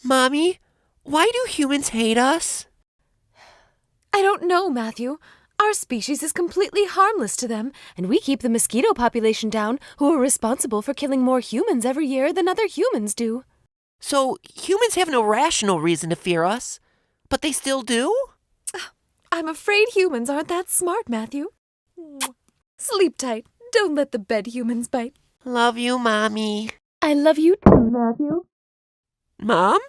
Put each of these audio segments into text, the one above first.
Mommy, why do humans hate us? I don't know, Matthew. Our species is completely harmless to them, and we keep the mosquito population down, who are responsible for killing more humans every year than other humans do. So humans have no rational reason to fear us, but they still do? I'm afraid humans aren't that smart, Matthew. Sleep tight. Don't let the bed humans bite. Love you, Mommy. I love you too, Matthew. Mom?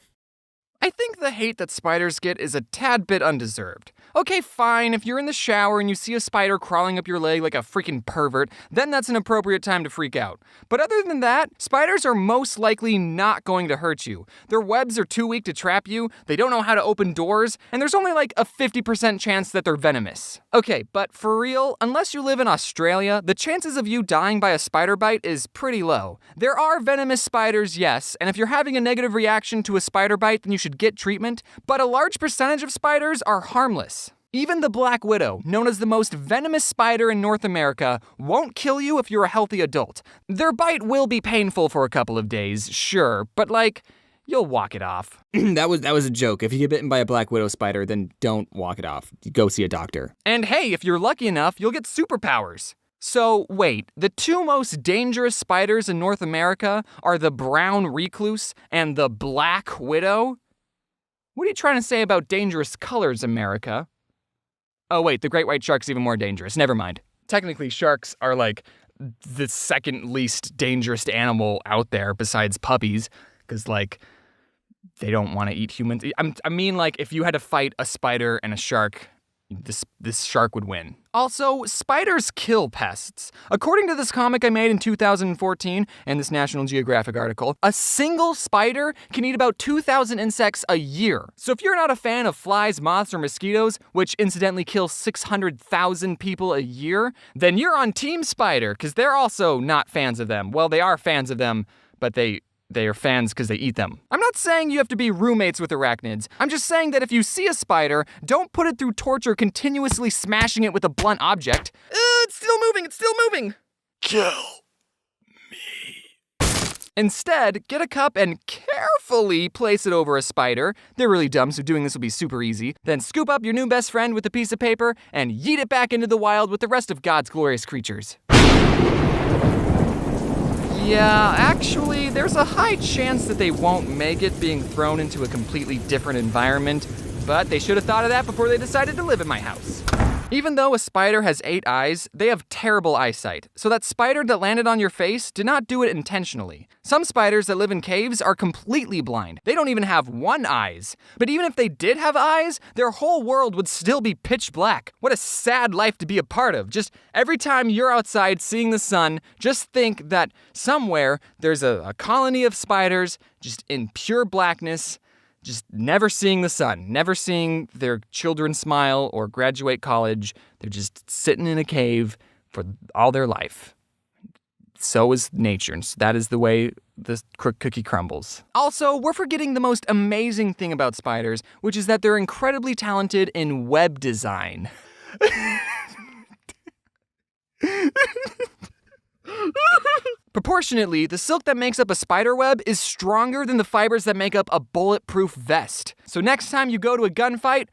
I think the hate that spiders get is a tad bit undeserved. Okay, fine, if you're in the shower and you see a spider crawling up your leg like a freaking pervert, then that's an appropriate time to freak out. But other than that, spiders are most likely not going to hurt you. Their webs are too weak to trap you, they don't know how to open doors, and there's only like a 50% chance that they're venomous. Okay, but for real, unless you live in Australia, the chances of you dying by a spider bite is pretty low. There are venomous spiders, yes, and if you're having a negative reaction to a spider bite, then you should get treatment, but a large percentage of spiders are harmless. Even the black widow, known as the most venomous spider in North America, won't kill you if you're a healthy adult. Their bite will be painful for a couple of days, sure, but you'll walk it off. That was a joke. If you get bitten by a black widow spider, then don't walk it off. Go see a doctor. And hey, if you're lucky enough, you'll get superpowers. So wait, the two most dangerous spiders in North America are the brown recluse and the black widow? What are you trying to say about dangerous colors, America? Oh wait, the great white shark's even more dangerous. Never mind. Technically, sharks are the second least dangerous animal out there besides puppies, because they don't want to eat humans. I mean, if you had to fight a spider and a shark, this shark would win. Also, spiders kill pests. According to this comic I made in 2014 and this National Geographic article, a single spider can eat about 2,000 insects a year. So if you're not a fan of flies, moths, or mosquitoes, which incidentally kill 600,000 people a year, then you're on Team Spider, because they're also not fans of them. Well, they are fans of them, but they are fans because they eat them. I'm not saying you have to be roommates with arachnids. I'm just saying that if you see a spider, don't put it through torture continuously smashing it with a blunt object. It's still moving! Kill me. Instead, get a cup and carefully place it over a spider. They're really dumb, so doing this will be super easy. Then scoop up your new best friend with a piece of paper and yeet it back into the wild with the rest of God's glorious creatures. Yeah, actually, there's a high chance that they won't make it being thrown into a completely different environment, but they should have thought of that before they decided to live in my house. Even though a spider has 8 eyes, they have terrible eyesight, so that spider that landed on your face did not do it intentionally. Some spiders that live in caves are completely blind. They don't even have 1 eye. But even if they did have eyes, their whole world would still be pitch black. What a sad life to be a part of. Just every time you're outside seeing the sun, just think that somewhere there's a colony of spiders just in pure blackness, just never seeing the sun, never seeing their children smile or graduate college. They're just sitting in a cave for all their life. So is nature, and so that is the way the cookie crumbles. Also, we're forgetting the most amazing thing about spiders, which is that they're incredibly talented in web design. Proportionately, the silk that makes up a spider web is stronger than the fibers that make up a bulletproof vest. So next time you go to a gunfight,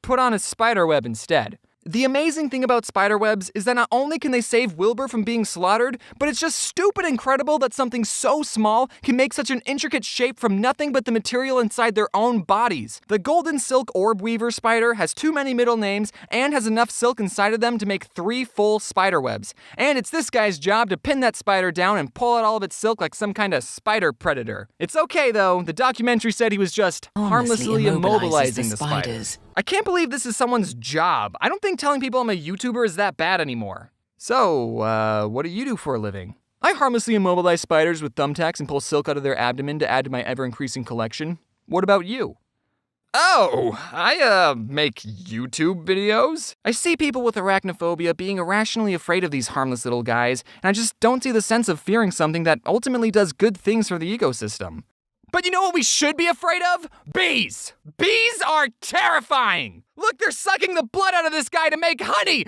put on a spider web instead. The amazing thing about spider webs is that not only can they save Wilbur from being slaughtered, but it's just stupid incredible that something so small can make such an intricate shape from nothing but the material inside their own bodies. The golden silk orb weaver spider has too many middle names and has enough silk inside of them to make 3 full spider webs. And it's this guy's job to pin that spider down and pull out all of its silk like some kind of spider predator. It's okay though, the documentary said he was just harmlessly immobilizing the spiders. I can't believe this is someone's job. I don't think telling people I'm a YouTuber is that bad anymore. So, what do you do for a living? I harmlessly immobilize spiders with thumbtacks and pull silk out of their abdomen to add to my ever-increasing collection. What about you? Oh, I make YouTube videos. I see people with arachnophobia being irrationally afraid of these harmless little guys, and I just don't see the sense of fearing something that ultimately does good things for the ecosystem. But you know what we should be afraid of? Bees! Bees are terrifying! Look, they're sucking the blood out of this guy to make honey!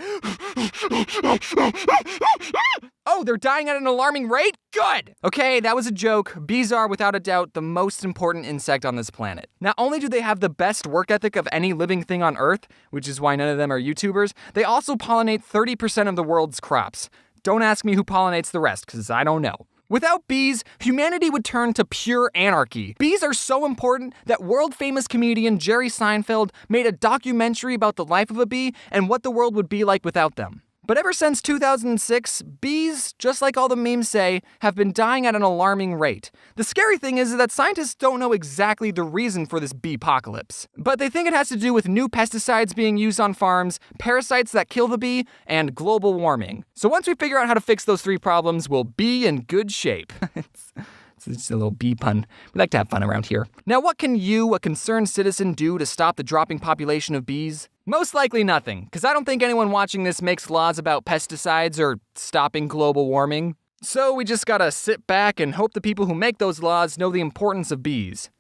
Oh, they're dying at an alarming rate? Good! Okay, that was a joke. Bees are, without a doubt, the most important insect on this planet. Not only do they have the best work ethic of any living thing on Earth, which is why none of them are YouTubers, they also pollinate 30% of the world's crops. Don't ask me who pollinates the rest, because I don't know. Without bees, humanity would turn to pure anarchy. Bees are so important that world-famous comedian Jerry Seinfeld made a documentary about the life of a bee and what the world would be like without them. But ever since 2006, bees, just like all the memes say, have been dying at an alarming rate. The scary thing is that scientists don't know exactly the reason for this bee-apocalypse. But they think it has to do with new pesticides being used on farms, parasites that kill the bee, and global warming. So once we figure out how to fix those three problems, we'll be in good shape. It's just a little bee pun. We like to have fun around here. Now, what can you, a concerned citizen, do to stop the dropping population of bees? Most likely nothing, because I don't think anyone watching this makes laws about pesticides or stopping global warming. So we just gotta sit back and hope the people who make those laws know the importance of bees.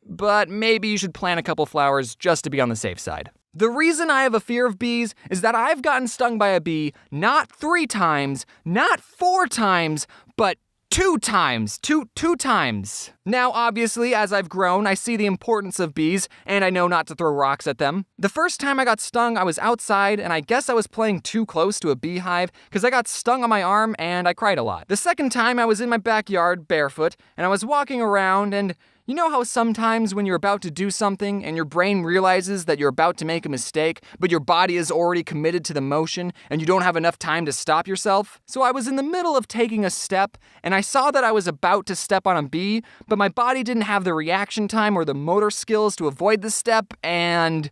But maybe you should plant a couple flowers just to be on the safe side. The reason I have a fear of bees is that I've gotten stung by a bee not 3 times, not 4 times, but 2 times. Two times. Now, obviously, as I've grown, I see the importance of bees, and I know not to throw rocks at them. The first time I got stung, I was outside, and I guess I was playing too close to a beehive, because I got stung on my arm, and I cried a lot. The second time, I was in my backyard, barefoot, and I was walking around, and you know how sometimes when you're about to do something and your brain realizes that you're about to make a mistake, but your body is already committed to the motion and you don't have enough time to stop yourself? So I was in the middle of taking a step and I saw that I was about to step on a bee, but my body didn't have the reaction time or the motor skills to avoid the step, and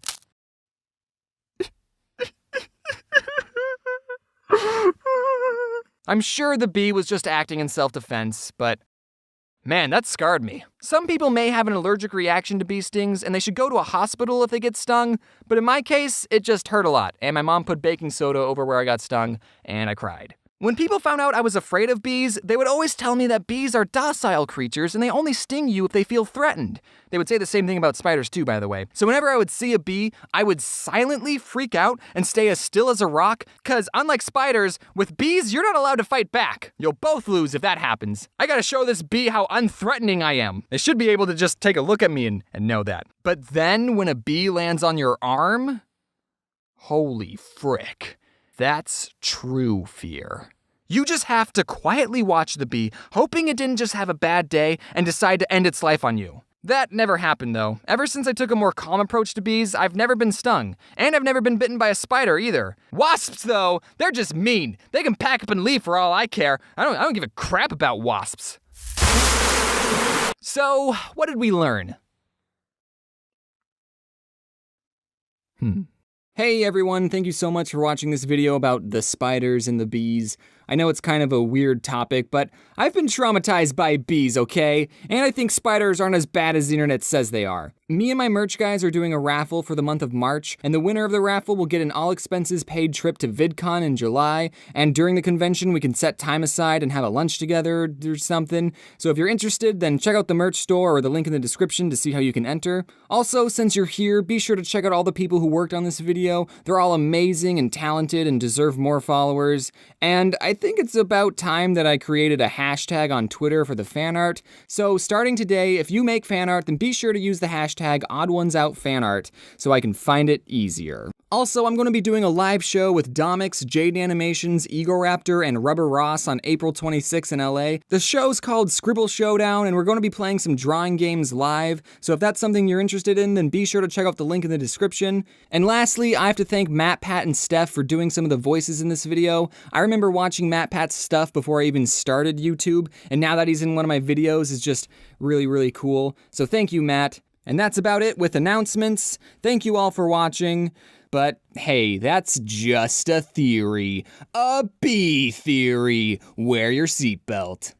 I'm sure the bee was just acting in self-defense, but man, that scarred me. Some people may have an allergic reaction to bee stings, and they should go to a hospital if they get stung, but in my case, it just hurt a lot, and my mom put baking soda over where I got stung, and I cried. When people found out I was afraid of bees, they would always tell me that bees are docile creatures and they only sting you if they feel threatened. They would say the same thing about spiders too, by the way. So whenever I would see a bee, I would silently freak out and stay as still as a rock, cause unlike spiders, with bees, you're not allowed to fight back. You'll both lose if that happens. I gotta show this bee how unthreatening I am. They should be able to just take a look at me and know that. But then when a bee lands on your arm, holy frick. That's true fear. You just have to quietly watch the bee, hoping it didn't just have a bad day and decide to end its life on you. That never happened though. Ever since I took a more calm approach to bees, I've never been stung. And I've never been bitten by a spider either. Wasps though, they're just mean. They can pack up and leave for all I care. I don't give a crap about wasps. So, what did we learn? Hey everyone, thank you so much for watching this video about the spiders and the bees. I know it's kind of a weird topic, but I've been traumatized by bees, okay? And I think spiders aren't as bad as the internet says they are. Me and my merch guys are doing a raffle for the month of March, and the winner of the raffle will get an all-expenses-paid trip to VidCon in July, and during the convention we can set time aside and have a lunch together or something. So if you're interested, then check out the merch store or the link in the description to see how you can enter. Also, since you're here, be sure to check out all the people who worked on this video. They're all amazing and talented and deserve more followers. And I think it's about time that I created a hashtag on Twitter for the fan art. So starting today, if you make fan art, then be sure to use the hashtag #OddOnesOutFanArt so I can find it easier. Also, I'm going to be doing a live show with Domix, Jaden Animations, Egoraptor, and Rubber Ross on April 26th in LA. The show's called Scribble Showdown, and we're going to be playing some drawing games live, so if that's something you're interested in, then be sure to check out the link in the description. And lastly, I have to thank Matt, Pat, and Steph for doing some of the voices in this video. I remember watching Matt Pat's stuff before I even started YouTube, and now that he's in one of my videos is just really, really cool. So thank you, Matt. And that's about it with announcements. Thank you all for watching. But hey, that's just a theory. A bee theory. Wear your seatbelt.